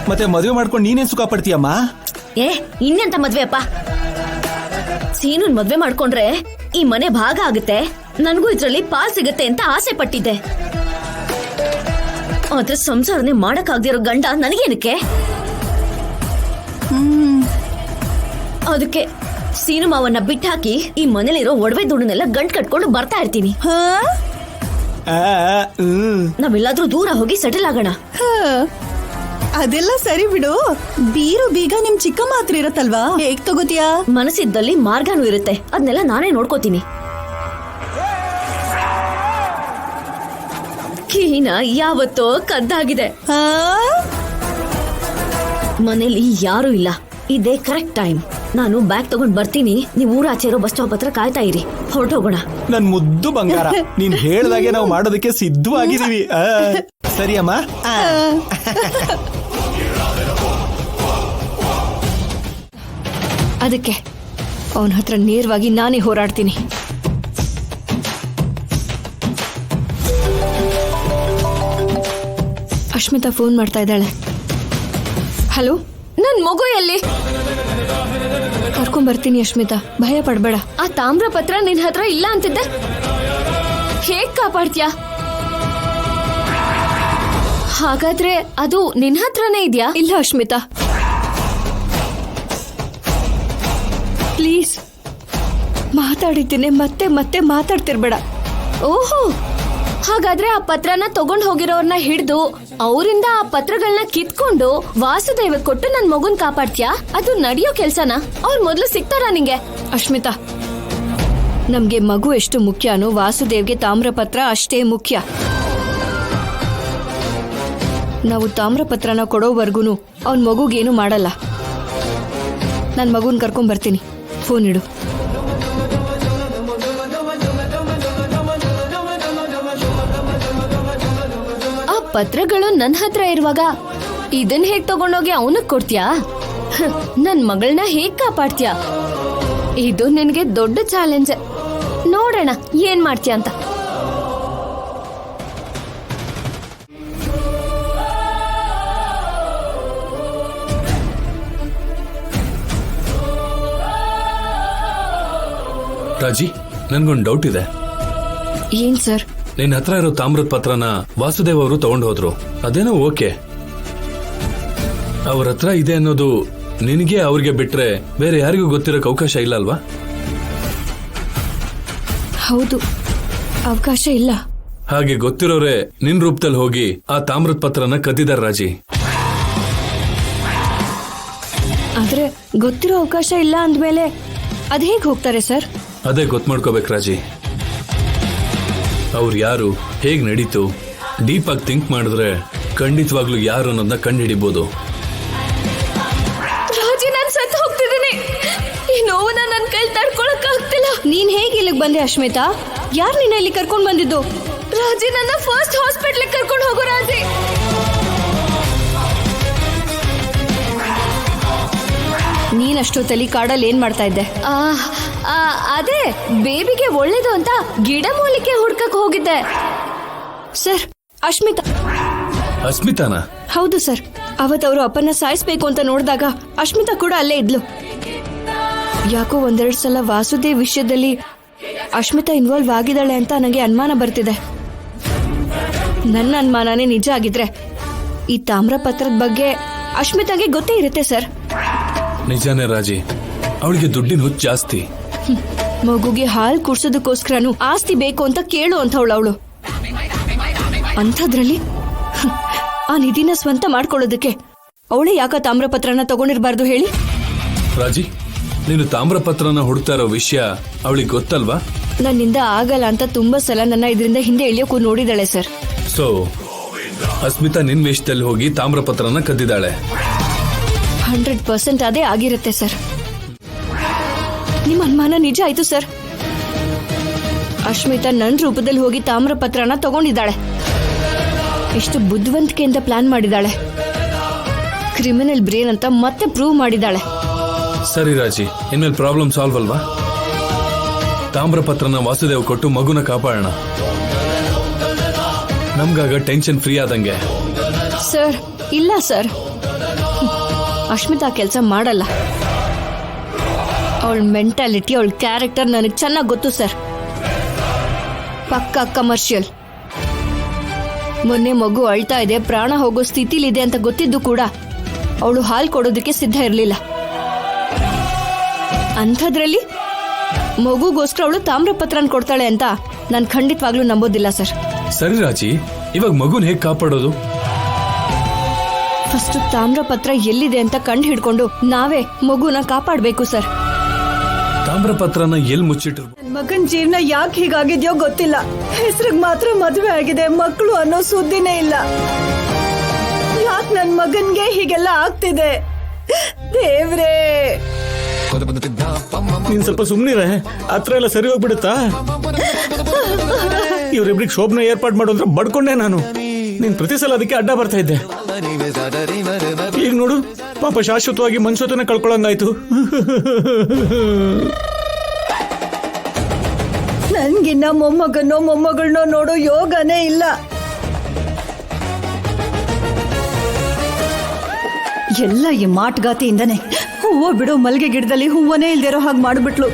ಮತ್ತೆ ಮದುವೆ ಮಾಡ್ಕೊಂಡು ನೀನೇನ್ ಸುಖ ಪಡ್ತೀಯಮ್ಮ? ಇನ್ನೆಂತ ಮದ್ವೆ ಅಪ್ಪ? ಸೀನುನ್ ಮದ್ವೆ ಮಾಡ್ಕೊಂಡ್ರೆ ಈ ಮನೆ ಭಾಗ ಆಗುತ್ತೆ, ನನಗೂ ಇದ್ರಲ್ಲಿ ಪಾಲ್ ಸಿಗತ್ತೆ ಅಂತ ಆಸೆ ಪಟ್ಟಿದ್ದೆ. ಆದ್ರೆ ಸಂಸಾರನೆ ಮಾಡಕ್ಕಾಗ್ದಿರೋ ಗಂಡ ನನಗೇನಕ್ಕೆ? ಅದಕ್ಕೆ ಸೀನು ಮಾವನ್ನ ಬಿಟ್ಟಾಕಿ ಈ ಮನೇಲಿರೋ ಒಡವೆ ದುಡ್ಡನ್ನೆಲ್ಲ ಗಂಟ್ ಕಟ್ಕೊಂಡು ಬರ್ತಾ ಇರ್ತೀನಿ. ನಾವೆಲ್ಲಾದ್ರೂ ದೂರ ಹೋಗಿ ಸೆಟಲ್ ಆಗೋಣ. ಅದೆಲ್ಲ ಸರಿ ಬಿಡು. ಬೀರು ಬೀಗ ನಿಮ್ ಚಿಕ್ಕಮ್ಮ ಹತ್ರ ಇರತ್ತಲ್ವಾ, ಹೇಗ್ ತಗೋತೀಯಾ? ಮನಸ್ಸಿದ್ದಲ್ಲಿ ಮಾರ್ಗನೂ ಇರುತ್ತೆ, ಅದನ್ನೆಲ್ಲ ನಾನೇ ನೋಡ್ಕೋತೀನಿ. ಕೀನ ಯಾವತ್ತೋ ಕದ್ದಾಗಿದೆ. ಮನೇಲಿ ಯಾರು ಇಲ್ಲ, ಇದೇ ಕರೆಕ್ಟ್ ಟೈಮ್. ನಾನು ಬ್ಯಾಗ್ ತಗೊಂಡ್ ಬರ್ತೀನಿ, ನೀವು ಊರಾಚೆ ಇರೋ ಬಸ್ ಸ್ಟಾಪ್ ಹತ್ರ ಕಾಯ್ತಾ ಇರಿ, ಹೊರಟೋಗೋಣ. ನನ್ ಮುದ್ದು ಬಂಗಾರ, ನೀನ್ ಹೇಳ್ದಾಗೆ ನಾವು ಮಾಡೋದಕ್ಕೆ ಸಿದ್ಧವಾಗಿದೀವಿ. ಸರಿ ಅಮ್ಮ. ಅದಕ್ಕೆ ಅವನ ಹತ್ರ ನೇರವಾಗಿ ನಾನೇ ಹೋರಾಡ್ತೀನಿ. ಅಶ್ಮಿತಾ ಫೋನ್ ಮಾಡ್ತಾ ಇದ್ದಾಳೆ. ಹಲೋ, ನನ್ ಮಗು ಎಲ್ಲಿ? ಕರ್ಕೊಂಡ್ ಬರ್ತೀನಿ ಅಶ್ಮಿತಾ, ಭಯ ಪಡ್ಬೇಡ. ಆ ತಾಮ್ರ ಪತ್ರ ನಿನ್ ಹತ್ರ ಇಲ್ಲ ಅಂತಿದ್ದೆ, ಹೇಗ್ ಕಾಪಾಡ್ತೀಯಾ? ಹಾಗಾದ್ರೆ ಅದು ನಿನ್ ಹತ್ರನೇ ಇದೆಯಾ? ಇಲ್ಲ ಅಶ್ಮಿತಾ, ಪ್ಲೀಸ್ ಮಾತಾಡಿದ್ದೀನಿ, ಮತ್ತೆ ಮತ್ತೆ ಮಾತಾಡ್ತಿರ್ಬೇಡ. ಓಹೋ, ಹಾಗಾದ್ರೆ ಆ ಪತ್ರನ ತಗೊಂಡ್ ಹೋಗಿರೋರ್ನ ಹಿಡಿದು ಅವರಿಂದ ಆ ಪತ್ರಗಳನ್ನ ಕಿತ್ಕೊಂಡು ವಾಸುದೇವ ಕೊಟ್ಟು ನನ್ ಮಗುನ್ ಕಾಪಾಡ್ತೀಯಾ? ಅದು ನಡೆಯೋ ಕೆಲ್ಸನಾ? ಅವ್ರು ಮೊದ್ಲು ಸಿಗ್ತಾರಾ ನಿಂಗೆ? ಅಶ್ಮಿತಾ, ನಮ್ಗೆ ಮಗು ಎಷ್ಟು ಮುಖ್ಯನೋ ವಾಸುದೇವ್ಗೆ ತಾಮ್ರ ಪತ್ರ ಅಷ್ಟೇ ಮುಖ್ಯ. ನಾವು ತಾಮ್ರ ಪತ್ರನ ಕೊಡೋವರ್ಗುನು ಅವ್ನ್ ಮಗುಗೇನು ಮಾಡಲ್ಲ. ನನ್ ಮಗುನ್ ಕರ್ಕೊಂಡ್ ಬರ್ತೀನಿ, ಫೋನ್ ಇಡು. ಆ ಪತ್ರಗಳು ನನ್ ಹತ್ರ ಇರುವಾಗ ಇದನ್ ಹೇಗ್ ತಗೊಂಡೋಗಿ ಅವನಕ್ ಕೊಡ್ತೀಯಾ? ನನ್ ಮಗಳನ್ನ ಹೇಗ್ ಕಾಪಾಡ್ತೀಯಾ? ಇದು ನಿನ್ಗೆ ದೊಡ್ಡ ಚಾಲೆಂಜ್. ನೋಡೋಣ ಏನ್ ಮಾಡ್ತೀಯ ಅಂತ. ರಾಜಿ, ನನ್ಗೊಂದು ಡೌಟ್ ಇದೆ. ಏನ್ ಸರ್? ನಿನ್ನ ಹತ್ರ ಇರೋ ತಾಮ್ರದ ಪತ್ರನ ವಾಸುದೇವ್ ಅವರು ತಗೊಂಡು ಹೋದ್ರು, ಅದೇನೋ ಓಕೆ. ಅವ್ರ ಹತ್ರ ಇದೆ ಅನ್ನೋದು ನಿನಗೆ ಅವ್ರಿಗೆ ಬಿಟ್ರೆ ಬೇರೆ ಯಾರಿಗೂ ಗೊತ್ತಿರೋಕೆ ಅವಕಾಶ ಇಲ್ಲ ಅಲ್ವಾ? ಹೌದು, ಅವಕಾಶ ಇಲ್ಲ. ಹಾಗೆ ಗೊತ್ತಿರೋರೆ ನಿನ್ ರೂಪದಲ್ಲಿ ಹೋಗಿ ಆ ತಾಮ್ರದ ಪತ್ರನ ಕದ್ದಿದಾರ ರಾಜಿ. ಆದ್ರೆ ಗೊತ್ತಿರೋ ಅವಕಾಶ ಇಲ್ಲ ಅಂದ್ಮೇಲೆ ಅದ್ ಹೇಗ್ ಹೋಗ್ತಾರೆ ಸರ್? ಅದೇ ಗೊತ್ತು ಮಾಡ್ಕೋಬೇಕು ರಾಜಿ. ಅವ್ರು ಯಾರು, ಹೇಗ್ ನಡೀತು, ಡೀಪ್ ಆಗಿ ಥಿಂಕ್ ಮಾಡಿದ್ರೆ ಖಂಡಿತವಾಗ್ಲೂ ಯಾರು ಅನ್ನೋದನ್ನ ಕಂಡು ಹಿಡಿಬಹುದು. ರಾಜಿ, ನಾನ್ ಸತ್ತು ಹೋಗ್ತಿದ್ದೀನಿ. ಈ ನೋವನ್ನ ನನ್ ಕೈಲಿ ತಡ್ಕೊಳಕ್ ಆಗ್ತಿಲ್ಲ. ನೀನ್ ಹೇಗೆ ಇಲ್ಲಿಗೆ ಬಂದೆ ಅಶ್ಮಿತಾ? ಯಾರು ನಿನ್ನ ಇಲ್ಲಿ ಕರ್ಕೊಂಡ್ ಬಂದಿದ್ದು? ರಾಜಿ, ನನ್ನ ಫಸ್ಟ್ ಹಾಸ್ಪಿಟ್ಲಿಗೆ ಕರ್ಕೊಂಡು ಹೋಗೋ ರಾಜಿ. ನೀನಷ್ಟೊತ್ತಲ್ಲಿ ಕಾಡಲ್ಲಿ ಏನ್ ಮಾಡ್ತಾ ಇದ್ದೆ? ಅದೇ ಬೇಬಿಗೆ ಒಳ್ಳೇದು ಅಂತ ಗಿಡ ಮೂಲಿಕೆ ಹುಡ್ಕಕ್ ಹೋಗಿದ್ದೆ ಸರ್. ಅಶ್ಮಿತಾ. ಅಶ್ಮಿತಾನಾ? ಹೌದು ಸರ್. ಅವತ್ತವರು ಅಪ್ಪನ ಸಾಯಿಸ್ಬೇಕು ಅಂತ ನೋಡಿದಾಗ ಅಶ್ಮಿತಾ ಕೂಡ ಅಲ್ಲೇ ಇದ್ಲು. ಯಾಕೋ ಒಂದೆರಡು ಸಲ ವಾಸುದೇವ್ ವಿಷಯದಲ್ಲಿ ಅಶ್ಮಿತಾ ಇನ್ವಾಲ್ವ್ ಆಗಿದ್ದಾಳೆ ಅಂತ ನನಗೆ ಅನುಮಾನ ಬರ್ತಿದೆ. ನನ್ನ ಅನುಮಾನನೇ ನಿಜ ಆಗಿದ್ರೆ ಈ ತಾಮ್ರ ಪತ್ರದ ಬಗ್ಗೆ ಅಶ್ಮಿತಾಗೆ ಗೊತ್ತೇ ಇರುತ್ತೆ ಸರ್. ನಿಜಾನೇ ರಾಜಿ, ಅವಳಿಗೆ ದುಡ್ಡಿನ ಹುಚ್ಚು ಜಾಸ್ತಿ. ಮಗುಗೆ ಹಾಲು ಕುಡ್ಸೋದಕ್ಕೋಸ್ಕರನು ಆಸ್ತಿ ಬೇಕು ಅಂತ ಕೇಳು ಅಂತವಳು ಅವಳು. ಅಂಥದ್ರಲ್ಲಿ ಆ ನಿಧಿನ ಸ್ವಂತ ಮಾಡ್ಕೊಳ್ಳೋದಕ್ಕೆ ಅವಳೇ ಯಾಕ ತಾಮ್ರಪತ್ರನ ತಗೊಂಡಿರ್ಬಾರ್ದು ಹೇಳಿ? ರಾಜಿ, ನೀನು ತಾಮ್ರಪತ್ರನ ಹುಡುಕ್ತಾ ಇರೋ ವಿಷಯ ಅವಳಿಗೆ ಗೊತ್ತಲ್ವಾ? ನನ್ನಿಂದ ಆಗಲ್ಲ ಅಂತ ತುಂಬಾ ಸಲ ನನ್ನ ಇದರಿಂದ ಹಿಂದೆ ಎಳಿಯೋಕ್ಕೂ ನೋಡಿದಾಳೆ ಸರ್. ಸೊ ಅಸ್ಮಿತಾ ನಿನ್ ವೇಷದಲ್ಲಿ ಹೋಗಿ ತಾಮ್ರಪತ್ರನ ಕದ್ದಿದ್ದಾಳೆ. 100% ಅದೇ ಆಗಿರುತ್ತೆ ಸರ್. ನಿಮ್ಮ ಅನುಮಾನ ನಿಜ ಆಯ್ತು ಸರ್. ಅಶ್ಮಿತಾ ನನ್ನ ರೂಪದಲ್ಲಿ ಹೋಗಿ ತಾಮ್ರಪತ್ರನ ತಗೊಂಡಿದ್ದಾಳೆ. ಎಷ್ಟು ಬುದ್ಧಿವಂತಿಕೆಯಿಂದ ಪ್ಲಾನ್ ಮಾಡಿದ್ದಾಳೆ. ಕ್ರಿಮಿನಲ್ ಬ್ರೇನ್ ಅಂತ ಮತ್ತೆ ಪ್ರೂವ್ ಮಾಡಿದ್ದಾಳೆ. ಸರಿ ರಾಜಿ, ಇನ್ಮೇಲೆ ಪ್ರಾಬ್ಲಮ್ ಸಾಲ್ವ್ ಅಲ್ವಾ? ತಾಮ್ರಪತ್ರನ ವಾಸುದೇವ್ ಕೊಟ್ಟು ಮಗುನ ಕಾಪಾಡೋಣ. ನಮ್ಗಾಗ ಟೆನ್ಷನ್ ಫ್ರೀ ಆದಂಗೆ. ಸರ್ ಇಲ್ಲ ಸರ್, ಅಶ್ಮಿತಾ ಕೆಲಸ ಮಾಡಲ್ಲ. ಅವಳ ಮೆಂಟಾಲಿಟಿ, ಅವಳ ಕ್ಯಾರೆಕ್ಟರ್ ನನಗೆ ಚೆನ್ನಾಗಿ ಗೊತ್ತು ಸರ್. ಪಕ್ಕಾ ಕಮರ್ಷಿಯಲ್. ಮೊನ್ನೆ ಮಗು ಅಳ್ತಾ ಇದೆ, ಪ್ರಾಣ ಹೋಗೋ ಸ್ಥಿತಿಲಿದೆ ಅಂತ ಗೊತ್ತಿದ್ದು ಕೂಡ ಅವಳು ಹಾಲು ಕೊಡೋದಕ್ಕೆ ಸಿದ್ಧ ಇರಲಿಲ್ಲ. ಅಂಥದ್ರಲ್ಲಿ ಮಗುಗೋಸ್ಕರ ಅವಳು ತಾಮ್ರಪತ್ರನ ಕೊಡ್ತಾಳೆ ಅಂತ ನಾನು ಖಂಡಿತವಾಗ್ಲೂ ನಂಬೋದಿಲ್ಲ ಸರ್. ಸರಿ ರಾಜಿ, ಇವಾಗ ಮಗುನ್ ಹೇಗ್ ಕಾಪಾಡೋದು? ಫಸ್ಟ್ ತಾಮ್ರಪತ್ರ ಎಲ್ಲಿದೆ ಅಂತ ಕಂಡು ಹಿಡ್ಕೊಂಡು ನಾವೇ ಮಗುನ ಕಾಪಾಡಬೇಕು ಸರ್. ತಾಮ್ರಪತ್ರನ ಎಲ್ಲಿ ಮುಚ್ಚಿಟ್ಟಿರ್ಬೋದು? ನನ್ ಮಗನ್ ಜೀವನ ಯಾಕೆ ಹೀಗಾಗಿದ್ಯೋ ಗೊತ್ತಿಲ್ಲ. ಹೆಸರಿಗೆ ಮಾತ್ರ ಮದುವೆ ಆಗಿದೆ, ಮಕ್ಕಳು ಅನ್ನೋ ಸುದ್ದಿನೇ ಇಲ್ಲ. ಯಾಕೆ ನನ್ ಮಗನ್ಗೆ ಹೀಗೆಲ್ಲ ಆಗ್ತಿದೆ ದೇವ್ರೇ? ನೀನ್ ಸ್ವಲ್ಪ ಸುಮ್ನಿರೆ, ಹತ್ರ ಎಲ್ಲ ಸರಿ ಹೋಗ್ಬಿಡುತ್ತಾ? ಇವ್ರಿಬ್ರಿಗೆ ಶೋಭನ ಏರ್ಪಾಡು ಮಾಡು ಅಂದ್ರೆ ಬಡ್ಕೊಂಡೆ ನಾನು. ನೀನ್ ಪ್ರತಿ ಸಲ ಅದಕ್ಕೆ ಅಡ್ಡ ಬರ್ತಾ ಇದ್ದೆ. ಈಗ ನೋಡು, ಪಾಪ ಶಾಶ್ವತವಾಗಿ ಮನುಷ್ಯತನ ಕಳ್ಕೊಳಂಗಾಯ್ತು. ನನ್ಗಿನ್ನ ಮೊಮ್ಮಗನೋ ಮೊಮ್ಮಗಳನ್ನೋ ನೋಡೋ ಯೋಗನೇ ಇಲ್ಲ. ಎಲ್ಲ ಈ ಮಾಟಗಾತಿಯಿಂದನೇ. ಹೂವು ಬಿಡೋ ಮಲ್ಗೆ ಗಿಡದಲ್ಲಿ ಹೂವನೇ ಇಲ್ದಿರೋ ಹಾಗೆ ಮಾಡ್ಬಿಟ್ಲು.